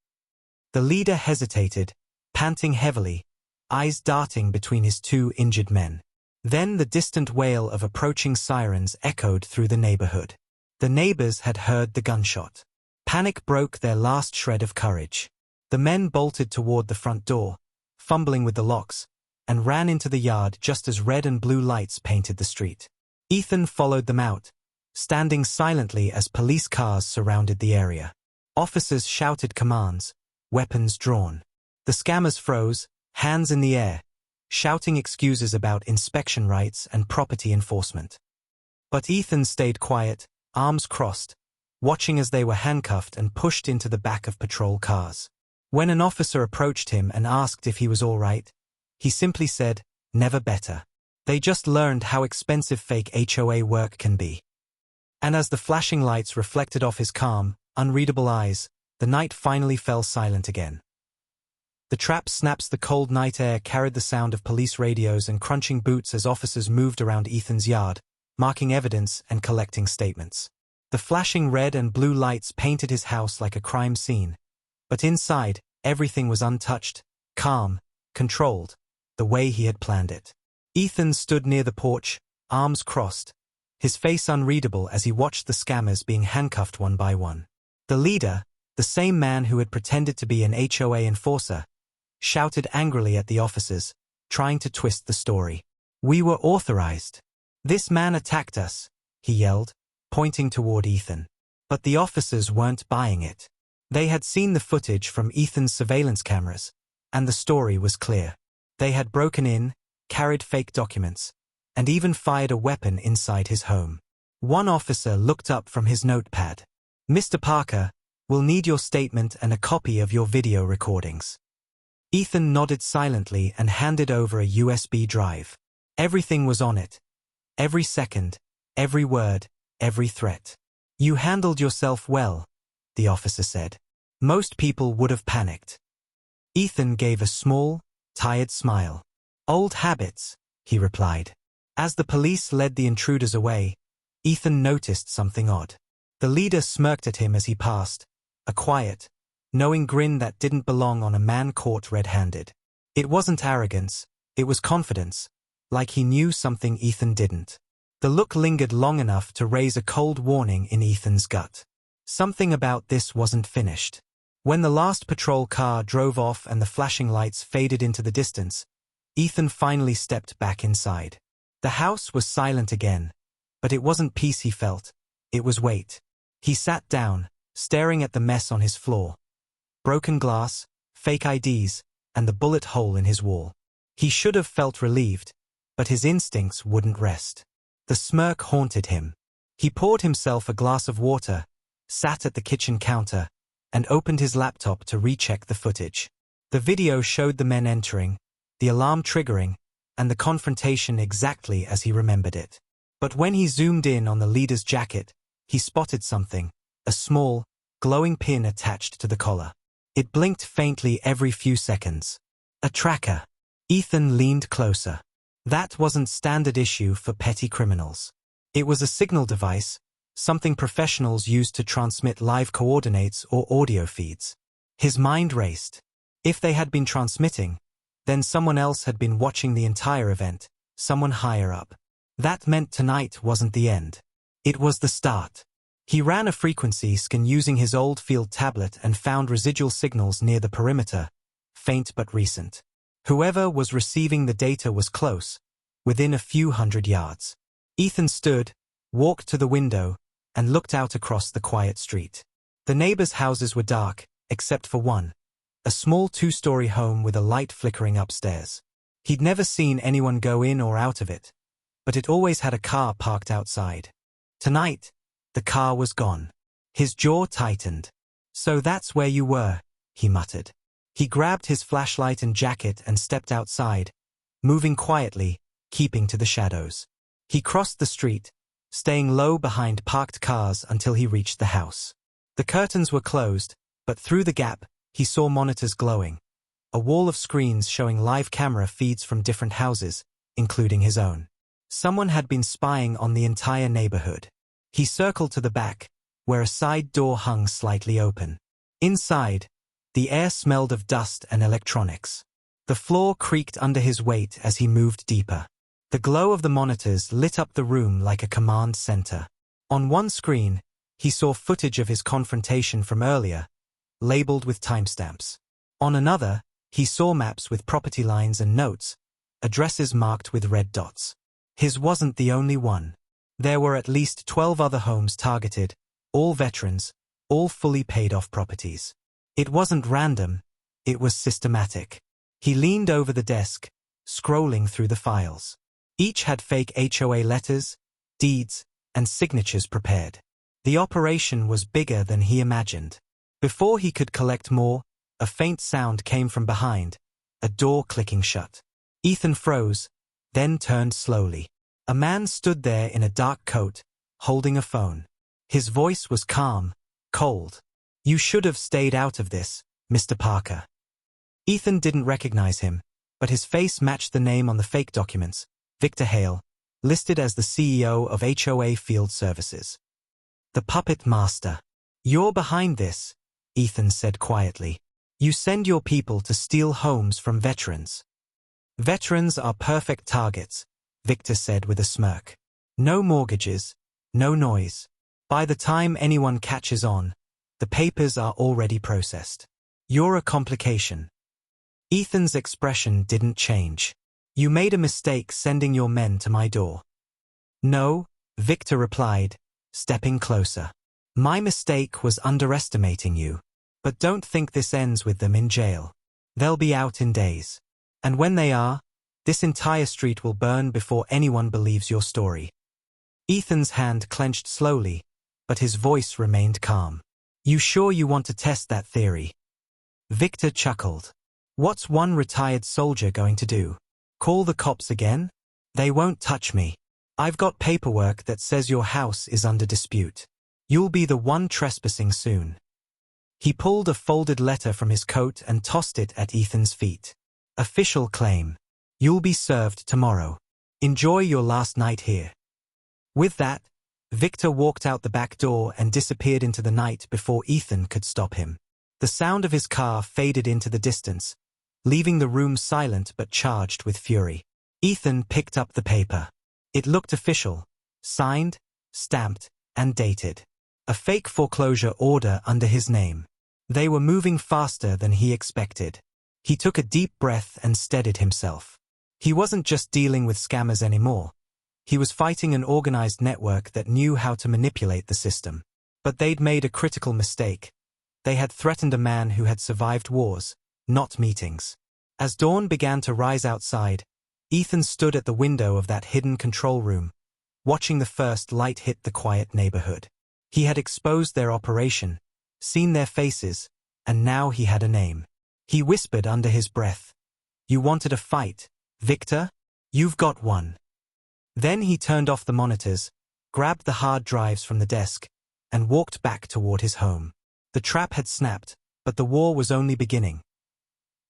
The leader hesitated, panting heavily, eyes darting between his two injured men. Then the distant wail of approaching sirens echoed through the neighborhood. The neighbors had heard the gunshot. Panic broke their last shred of courage. The men bolted toward the front door, fumbling with the locks, and ran into the yard just as red and blue lights painted the street. Ethan followed them out, standing silently as police cars surrounded the area. Officers shouted commands, weapons drawn. The scammers froze, hands in the air, shouting excuses about inspection rights and property enforcement. But Ethan stayed quiet, arms crossed, watching as they were handcuffed and pushed into the back of patrol cars. When an officer approached him and asked if he was all right, he simply said, never better. They just learned how expensive fake HOA work can be. And as the flashing lights reflected off his calm, unreadable eyes, the night finally fell silent again. The trap snaps, the cold night air carried the sound of police radios and crunching boots as officers moved around Ethan's yard, marking evidence and collecting statements. The flashing red and blue lights painted his house like a crime scene. But inside, everything was untouched, calm, controlled, the way he had planned it. Ethan stood near the porch, arms crossed, his face unreadable as he watched the scammers being handcuffed one by one. The leader, the same man who had pretended to be an HOA enforcer, shouted angrily at the officers, trying to twist the story. "We were authorized. This man attacked us," he yelled, pointing toward Ethan. But the officers weren't buying it. They had seen the footage from Ethan's surveillance cameras, and the story was clear. They had broken in, carried fake documents, and even fired a weapon inside his home. One officer looked up from his notepad. "Mr. Parker, we'll need your statement and a copy of your video recordings." Ethan nodded silently and handed over a USB drive. Everything was on it. Every second, every word, every threat. "You handled yourself well," the officer said. Most people would have panicked. Ethan gave a small, tired smile. "Old habits," he replied. As the police led the intruders away, Ethan noticed something odd. The leader smirked at him as he passed, a quiet, knowing grin that didn't belong on a man caught red-handed. It wasn't arrogance, it was confidence, like he knew something Ethan didn't. The look lingered long enough to raise a cold warning in Ethan's gut. Something about this wasn't finished. When the last patrol car drove off and the flashing lights faded into the distance, Ethan finally stepped back inside. The house was silent again, but it wasn't peace he felt, it was weight. He sat down, staring at the mess on his floor. Broken glass, fake IDs, and the bullet hole in his wall. He should have felt relieved, but his instincts wouldn't rest. The smirk haunted him. He poured himself a glass of water, sat at the kitchen counter, and opened his laptop to recheck the footage. The video showed the men entering, the alarm triggering, and the confrontation exactly as he remembered it. But when he zoomed in on the leader's jacket, he spotted something, a small, glowing pin attached to the collar. It blinked faintly every few seconds. A tracker. Ethan leaned closer. That wasn't standard issue for petty criminals. It was a signal device, something professionals used to transmit live coordinates or audio feeds. His mind raced. If they had been transmitting, then someone else had been watching the entire event, someone higher up. That meant tonight wasn't the end. It was the start. He ran a frequency scan using his old field tablet and found residual signals near the perimeter, faint but recent. Whoever was receiving the data was close, within a few hundred yards. Ethan stood, walked to the window, and looked out across the quiet street. The neighbors' houses were dark, except for one, a small two-story home with a light flickering upstairs. He'd never seen anyone go in or out of it, but it always had a car parked outside. Tonight, the car was gone. His jaw tightened. "So that's where you were," he muttered. He grabbed his flashlight and jacket and stepped outside, moving quietly, keeping to the shadows. He crossed the street, staying low behind parked cars until he reached the house. The curtains were closed, but through the gap, he saw monitors glowing. A wall of screens showing live camera feeds from different houses, including his own. Someone had been spying on the entire neighborhood. He circled to the back, where a side door hung slightly open. Inside, the air smelled of dust and electronics. The floor creaked under his weight as he moved deeper. The glow of the monitors lit up the room like a command center. On one screen, he saw footage of his confrontation from earlier, labeled with timestamps. On another, he saw maps with property lines and notes, addresses marked with red dots. His wasn't the only one. There were at least 12 other homes targeted, all veterans, all fully paid-off properties. It wasn't random, it was systematic. He leaned over the desk, scrolling through the files. Each had fake HOA letters, deeds, and signatures prepared. The operation was bigger than he imagined. Before he could collect more, a faint sound came from behind, a door clicking shut. Ethan froze, then turned slowly. A man stood there in a dark coat, holding a phone. His voice was calm, cold. You should have stayed out of this, Mr. Parker. Ethan didn't recognize him, but his face matched the name on the fake documents, Victor Hale, listed as the CEO of HOA Field Services. The puppet master. You're behind this, Ethan said quietly. You send your people to steal homes from veterans. Veterans are perfect targets, Victor said with a smirk. No mortgages, no noise. By the time anyone catches on, the papers are already processed. You're a complication. Ethan's expression didn't change. You made a mistake sending your men to my door. No, Victor replied, stepping closer. My mistake was underestimating you. But don't think this ends with them in jail. They'll be out in days. And when they are, this entire street will burn before anyone believes your story. Ethan's hand clenched slowly, but his voice remained calm. You sure you want to test that theory? Victor chuckled. What's one retired soldier going to do? Call the cops again? They won't touch me. I've got paperwork that says your house is under dispute. You'll be the one trespassing soon. He pulled a folded letter from his coat and tossed it at Ethan's feet. Official claim. You'll be served tomorrow. Enjoy your last night here. With that, Victor walked out the back door and disappeared into the night before Ethan could stop him. The sound of his car faded into the distance, leaving the room silent but charged with fury. Ethan picked up the paper. It looked official, signed, stamped, and dated. A fake foreclosure order under his name. They were moving faster than he expected. He took a deep breath and steadied himself. He wasn't just dealing with scammers anymore. He was fighting an organized network that knew how to manipulate the system. But they'd made a critical mistake. They had threatened a man who had survived wars, not meetings. As dawn began to rise outside, Ethan stood at the window of that hidden control room, watching the first light hit the quiet neighborhood. He had exposed their operation, seen their faces, and now he had a name. He whispered under his breath, "You wanted a fight, Victor? You've got one." Then he turned off the monitors, grabbed the hard drives from the desk, and walked back toward his home. The trap had snapped, but the war was only beginning.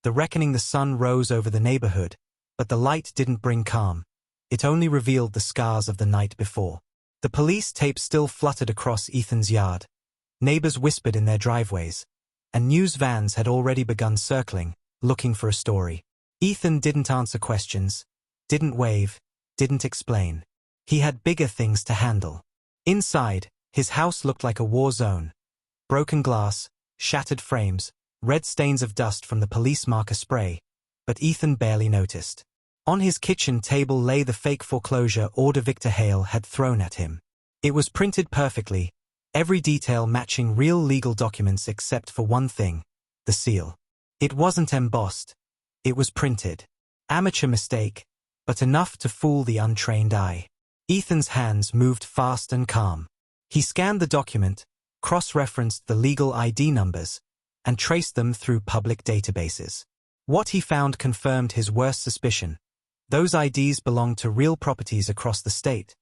The reckoning. The sun rose over the neighborhood, but the light didn't bring calm. It only revealed the scars of the night before. The police tape still fluttered across Ethan's yard. Neighbors whispered in their driveways, and news vans had already begun circling, looking for a story. Ethan didn't answer questions, didn't wave, didn't explain. He had bigger things to handle. Inside, his house looked like a war zone. Broken glass, shattered frames, red stains of dust from the police marker spray, but Ethan barely noticed. On his kitchen table lay the fake foreclosure order Victor Hale had thrown at him. It was printed perfectly, every detail matching real legal documents except for one thing, the seal. It wasn't embossed. It was printed. Amateur mistake, but enough to fool the untrained eye. Ethan's hands moved fast and calm. He scanned the document, cross-referenced the legal ID numbers, and traced them through public databases. What he found confirmed his worst suspicion. Those IDs belonged to real properties across the state,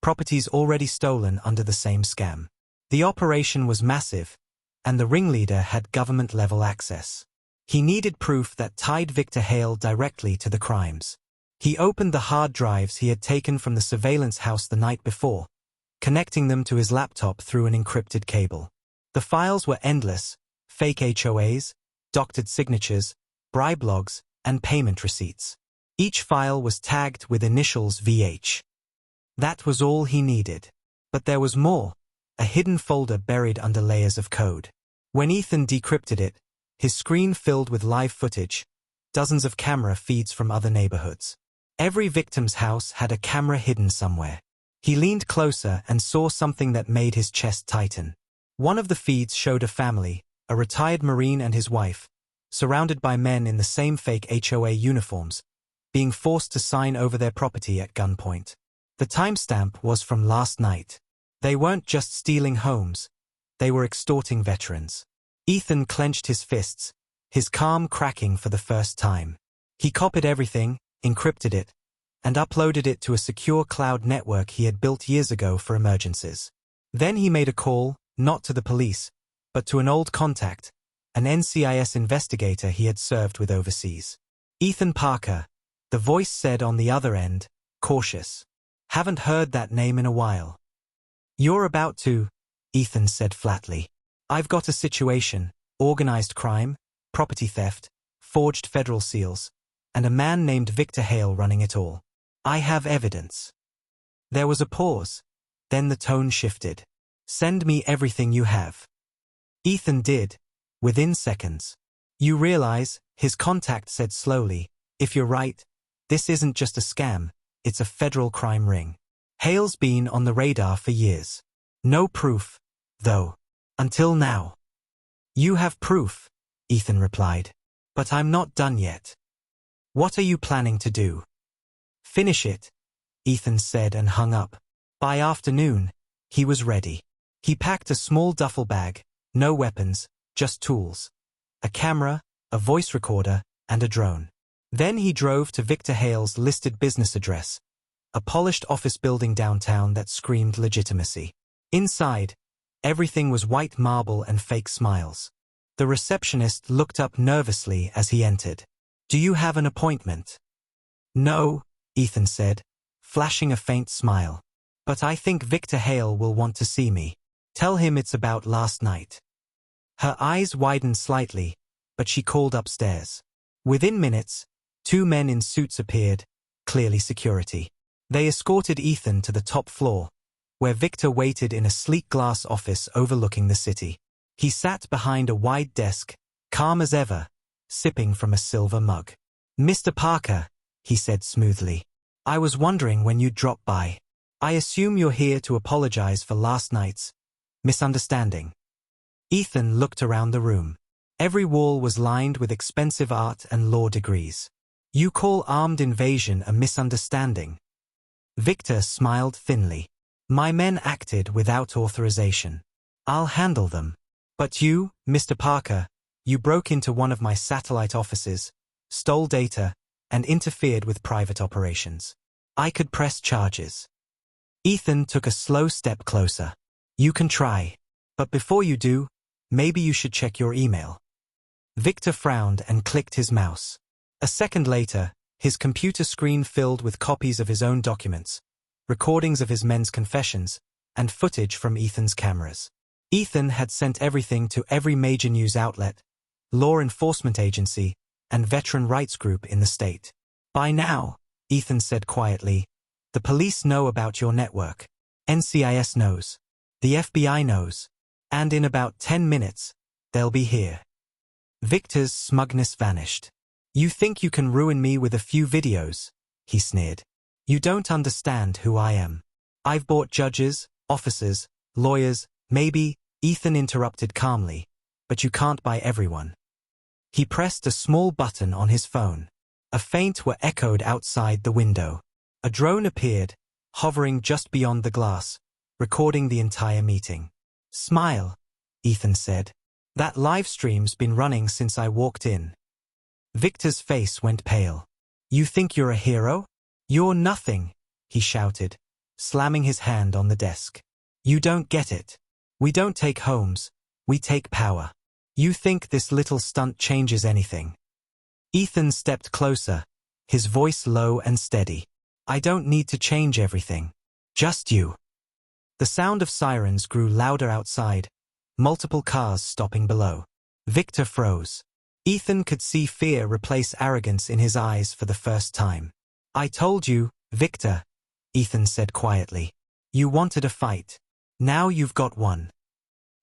properties already stolen under the same scam. The operation was massive, and the ringleader had government-level access. He needed proof that tied Victor Hale directly to the crimes. He opened the hard drives he had taken from the surveillance house the night before, connecting them to his laptop through an encrypted cable. The files were endless: fake HOAs, doctored signatures, bribe logs, and payment receipts. Each file was tagged with initials VH. That was all he needed. But there was more, a hidden folder buried under layers of code. When Ethan decrypted it, his screen filled with live footage, dozens of camera feeds from other neighborhoods. Every victim's house had a camera hidden somewhere. He leaned closer and saw something that made his chest tighten. One of the feeds showed a family, a retired Marine and his wife, surrounded by men in the same fake HOA uniforms, being forced to sign over their property at gunpoint. The timestamp was from last night. They weren't just stealing homes, they were extorting veterans. Ethan clenched his fists, his calm cracking for the first time. He copied everything, encrypted it, and uploaded it to a secure cloud network he had built years ago for emergencies. Then he made a call, not to the police, but to an old contact, an NCIS investigator he had served with overseas. Ethan Parker, the voice said on the other end, cautious. Haven't heard that name in a while. You're about to, Ethan said flatly. I've got a situation, organized crime, property theft, forged federal seals, and a man named Victor Hale running it all. I have evidence. There was a pause. Then the tone shifted. Send me everything you have. Ethan did, within seconds. You realize, his contact said slowly, if you're right, this isn't just a scam, it's a federal crime ring. Hale's been on the radar for years. No proof, though. Until now. You have proof, Ethan replied. But I'm not done yet. What are you planning to do? Finish it, Ethan said and hung up. By afternoon, he was ready. He packed a small duffel bag, no weapons, just tools. A camera, a voice recorder, and a drone. Then he drove to Victor Hale's listed business address, a polished office building downtown that screamed legitimacy. Inside, everything was white marble and fake smiles. The receptionist looked up nervously as he entered. Do you have an appointment? No, Ethan said, flashing a faint smile. But I think Victor Hale will want to see me. Tell him it's about last night. Her eyes widened slightly, but she called upstairs. Within minutes, 2 men in suits appeared, clearly security. They escorted Ethan to the top floor, where Victor waited in a sleek glass office overlooking the city. He sat behind a wide desk, calm as ever, sipping from a silver mug. Mr. Parker, he said smoothly. I was wondering when you'd drop by. I assume you're here to apologize for last night's misunderstanding. Ethan looked around the room. Every wall was lined with expensive art and law degrees. You call armed invasion a misunderstanding? Victor smiled thinly. My men acted without authorization. I'll handle them. But you, Mr. Parker, you broke into one of my satellite offices, stole data, and interfered with private operations. I could press charges. Ethan took a slow step closer. You can try. But before you do, maybe you should check your email. Victor frowned and clicked his mouse. A second later, his computer screen filled with copies of his own documents, recordings of his men's confessions, and footage from Ethan's cameras. Ethan had sent everything to every major news outlet, law enforcement agency, and veteran rights group in the state. By now, Ethan said quietly, the police know about your network. NCIS knows. The FBI knows. And in about 10 minutes, they'll be here. Victor's smugness vanished. You think you can ruin me with a few videos? He sneered. You don't understand who I am. I've bought judges, officers, lawyers, maybe, Ethan interrupted calmly, but you can't buy everyone. He pressed a small button on his phone. A faint whir echoed outside the window. A drone appeared, hovering just beyond the glass, recording the entire meeting. Smile, Ethan said. That live stream's been running since I walked in. Victor's face went pale. You think you're a hero? You're nothing, he shouted, slamming his hand on the desk. You don't get it. We don't take homes, we take power. You think this little stunt changes anything? Ethan stepped closer, his voice low and steady. I don't need to change everything. Just you. The sound of sirens grew louder outside, multiple cars stopping below. Victor froze. Ethan could see fear replace arrogance in his eyes for the first time. I told you, Victor, Ethan said quietly. You wanted a fight. Now you've got one.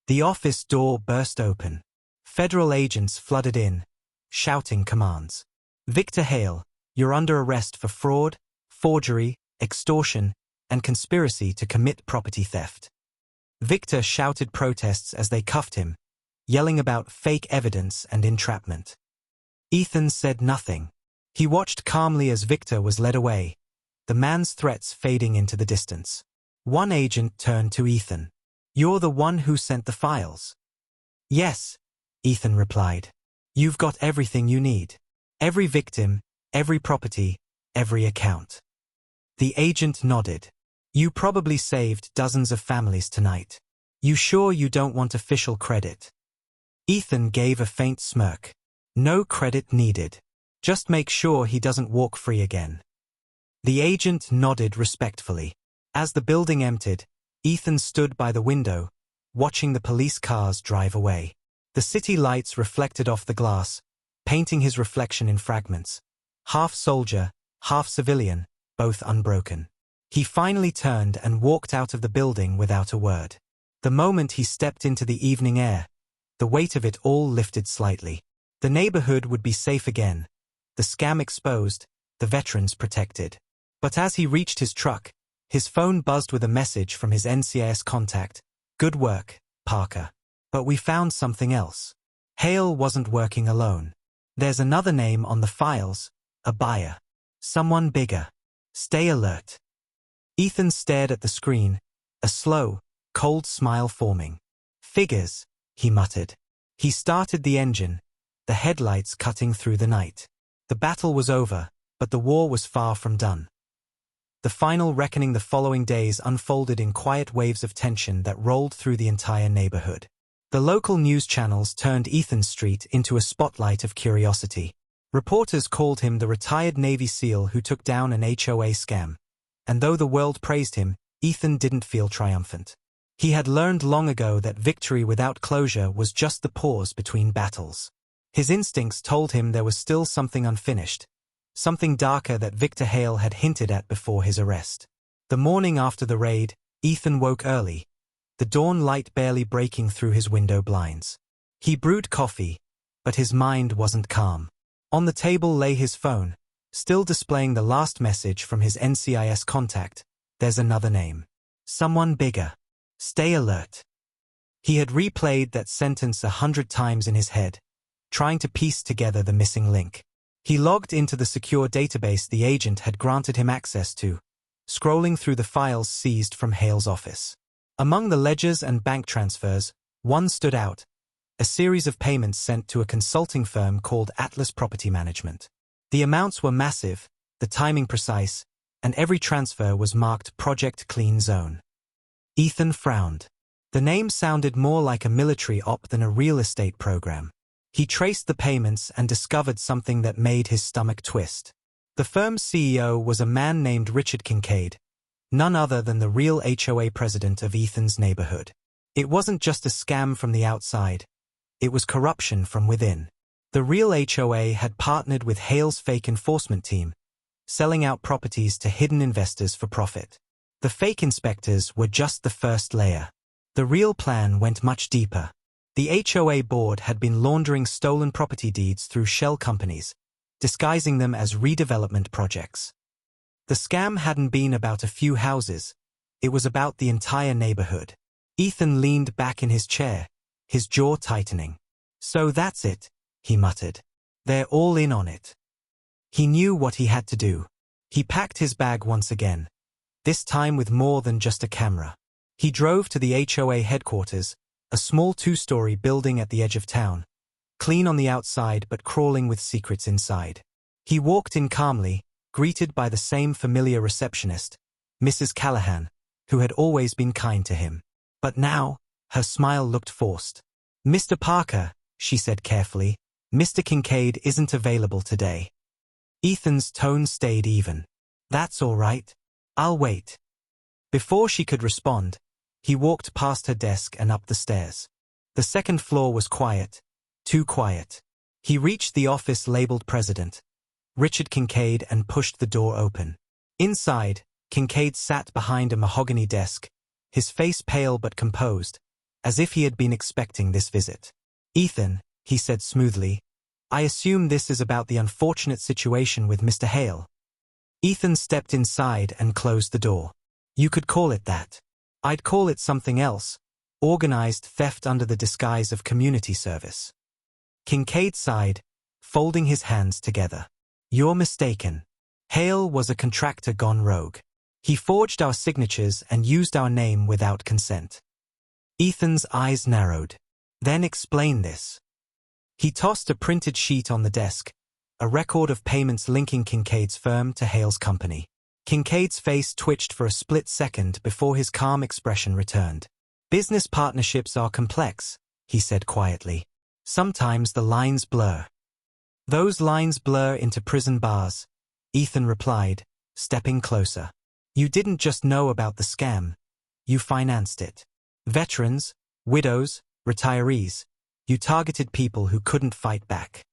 The office door burst open. Federal agents flooded in, shouting commands. Victor Hale, you're under arrest for fraud, forgery, extortion, and conspiracy to commit property theft. Victor shouted protests as they cuffed him, yelling about fake evidence and entrapment. Ethan said nothing. He watched calmly as Victor was led away, the man's threats fading into the distance. One agent turned to Ethan. You're the one who sent the files. Yes, Ethan replied. You've got everything you need. Every victim, every property, every account. The agent nodded. You probably saved dozens of families tonight. You sure you don't want official credit? Ethan gave a faint smirk. No credit needed. Just make sure he doesn't walk free again. The agent nodded respectfully. As the building emptied, Ethan stood by the window, watching the police cars drive away. The city lights reflected off the glass, painting his reflection in fragments. Half soldier, half civilian, both unbroken. He finally turned and walked out of the building without a word. The moment he stepped into the evening air, the weight of it all lifted slightly. The neighborhood would be safe again, the scam exposed, the veterans protected. But as he reached his truck, his phone buzzed with a message from his NCIS contact. Good work, Parker. But we found something else. Hale wasn't working alone. There's another name on the files, a buyer. Someone bigger. Stay alert. Ethan stared at the screen, a slow, cold smile forming. Figures, he muttered. He started the engine, the headlights cutting through the night. The battle was over, but the war was far from done. The final reckoning the following days unfolded in quiet waves of tension that rolled through the entire neighborhood. The local news channels turned Ethan Street into a spotlight of curiosity. Reporters called him the retired Navy SEAL who took down an HOA scam. And though the world praised him, Ethan didn't feel triumphant. He had learned long ago that victory without closure was just the pause between battles. His instincts told him there was still something unfinished, something darker that Victor Hale had hinted at before his arrest. The morning after the raid, Ethan woke early, the dawn light barely breaking through his window blinds. He brewed coffee, but his mind wasn't calm. On the table lay his phone, still displaying the last message from his NCIS contact. There's another name. Someone bigger. Stay alert. He had replayed that sentence 100 times in his head, trying to piece together the missing link. He logged into the secure database the agent had granted him access to, scrolling through the files seized from Hale's office. Among the ledgers and bank transfers, one stood out, a series of payments sent to a consulting firm called Atlas Property Management. The amounts were massive, the timing precise, and every transfer was marked Project Clean Zone. Ethan frowned. The name sounded more like a military op than a real estate program. He traced the payments and discovered something that made his stomach twist. The firm's CEO was a man named Richard Kincaid, none other than the real HOA president of Ethan's neighborhood. It wasn't just a scam from the outside, it was corruption from within. The real HOA had partnered with Hale's fake enforcement team, selling out properties to hidden investors for profit. The fake inspectors were just the first layer. The real plan went much deeper. The HOA board had been laundering stolen property deeds through shell companies, disguising them as redevelopment projects. The scam hadn't been about a few houses, it was about the entire neighborhood. Ethan leaned back in his chair, his jaw tightening. So that's it, he muttered. They're all in on it. He knew what he had to do. He packed his bag once again, this time with more than just a camera. He drove to the HOA headquarters, a small two-story building at the edge of town, clean on the outside but crawling with secrets inside. He walked in calmly, greeted by the same familiar receptionist, Mrs. Callahan, who had always been kind to him. But now, her smile looked forced. "Mr. Parker," she said carefully, "Mr. Kincaid isn't available today." Ethan's tone stayed even. "That's all right. I'll wait." Before she could respond, he walked past her desk and up the stairs. The second floor was quiet, too quiet. He reached the office labeled President, Richard Kincaid, and pushed the door open. Inside, Kincaid sat behind a mahogany desk, his face pale but composed, as if he had been expecting this visit. "Ethan," he said smoothly, "I assume this is about the unfortunate situation with Mr. Hale." Ethan stepped inside and closed the door. "You could call it that. I'd call it something else, organized theft under the disguise of community service." Kincaid sighed, folding his hands together. "You're mistaken. Hale was a contractor gone rogue. He forged our signatures and used our name without consent." Ethan's eyes narrowed. "Then explain this." He tossed a printed sheet on the desk, a record of payments linking Kincaid's firm to Hale's company. Kincaid's face twitched for a split second before his calm expression returned. "Business partnerships are complex," he said quietly. Sometimes the lines blur. Those lines blur into prison bars, Ethan replied, stepping closer. You didn't just know about the scam. You financed it. Veterans, widows, retirees. You targeted people who couldn't fight back.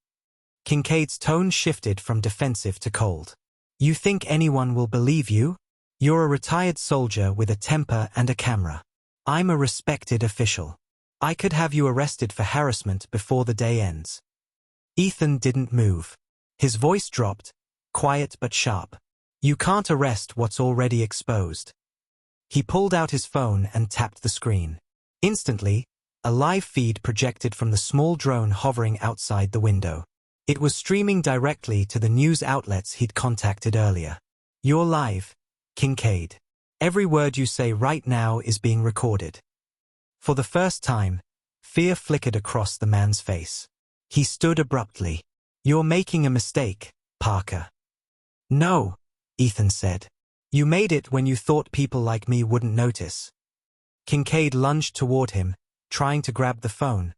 Kincaid's tone shifted from defensive to cold. You think anyone will believe you? You're a retired soldier with a temper and a camera. I'm a respected official. I could have you arrested for harassment before the day ends. Ethan didn't move. His voice dropped, quiet but sharp. You can't arrest what's already exposed. He pulled out his phone and tapped the screen. Instantly, a live feed projected from the small drone hovering outside the window. It was streaming directly to the news outlets he'd contacted earlier. You're live, Kincaid. Every word you say right now is being recorded. For the first time, fear flickered across the man's face. He stood abruptly. You're making a mistake, Parker. No, Ethan said. You made it when you thought people like me wouldn't notice. Kincaid lunged toward him, trying to grab the phone,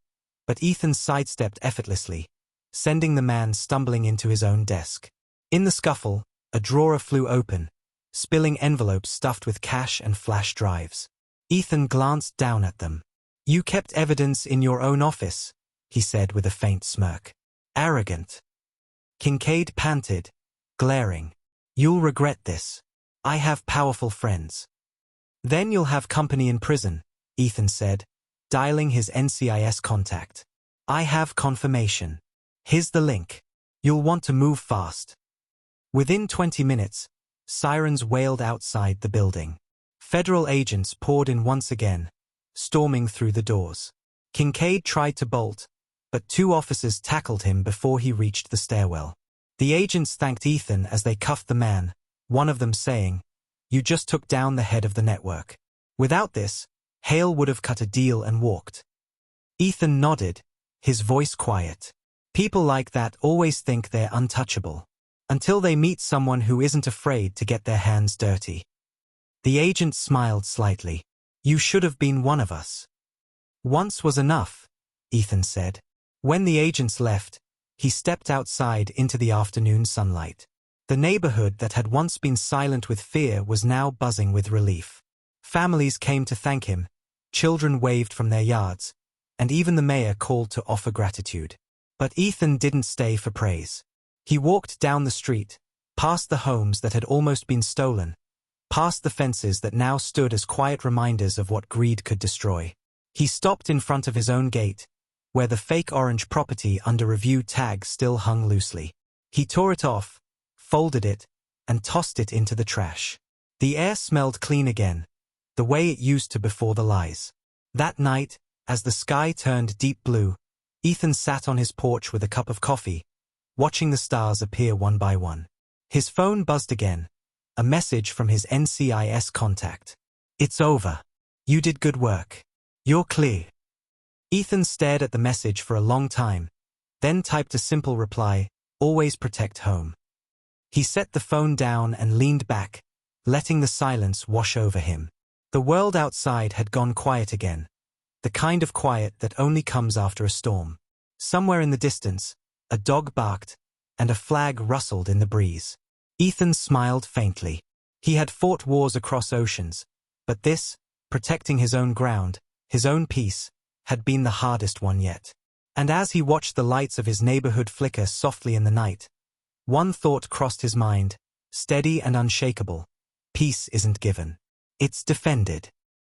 but Ethan sidestepped effortlessly, sending the man stumbling into his own desk. In the scuffle, a drawer flew open, spilling envelopes stuffed with cash and flash drives. Ethan glanced down at them. You kept evidence in your own office, he said with a faint smirk. Arrogant. Kincaid panted, glaring. You'll regret this. I have powerful friends. Then you'll have company in prison, Ethan said, dialing his NCIS contact. I have confirmation. Here's the link. You'll want to move fast. Within 20 minutes, sirens wailed outside the building. Federal agents poured in once again, storming through the doors. Kincaid tried to bolt, but two officers tackled him before he reached the stairwell. The agents thanked Ethan as they cuffed the man, one of them saying, You just took down the head of the network. Without this, Hale would have cut a deal and walked. Ethan nodded, his voice quiet. People like that always think they're untouchable, until they meet someone who isn't afraid to get their hands dirty. The agent smiled slightly. You should have been one of us. Once was enough, Ethan said. When the agents left, he stepped outside into the afternoon sunlight. The neighborhood that had once been silent with fear was now buzzing with relief. Families came to thank him, children waved from their yards, and even the mayor called to offer gratitude. But Ethan didn't stay for praise. He walked down the street, past the homes that had almost been stolen, past the fences that now stood as quiet reminders of what greed could destroy. He stopped in front of his own gate, where the fake orange property under review tag still hung loosely. He tore it off, folded it, and tossed it into the trash. The air smelled clean again, the way it used to before the lies. That night, as the sky turned deep blue, Ethan sat on his porch with a cup of coffee, watching the stars appear one by one. His phone buzzed again, a message from his NCIS contact. It's over. You did good work. You're clear. Ethan stared at the message for a long time, then typed a simple reply, always protect home. He set the phone down and leaned back, letting the silence wash over him. The world outside had gone quiet again, the kind of quiet that only comes after a storm. Somewhere in the distance, a dog barked, and a flag rustled in the breeze. Ethan smiled faintly. He had fought wars across oceans, but this, protecting his own ground, his own peace, had been the hardest one yet. And as he watched the lights of his neighborhood flicker softly in the night, one thought crossed his mind, steady and unshakable. Peace isn't given. It's defended.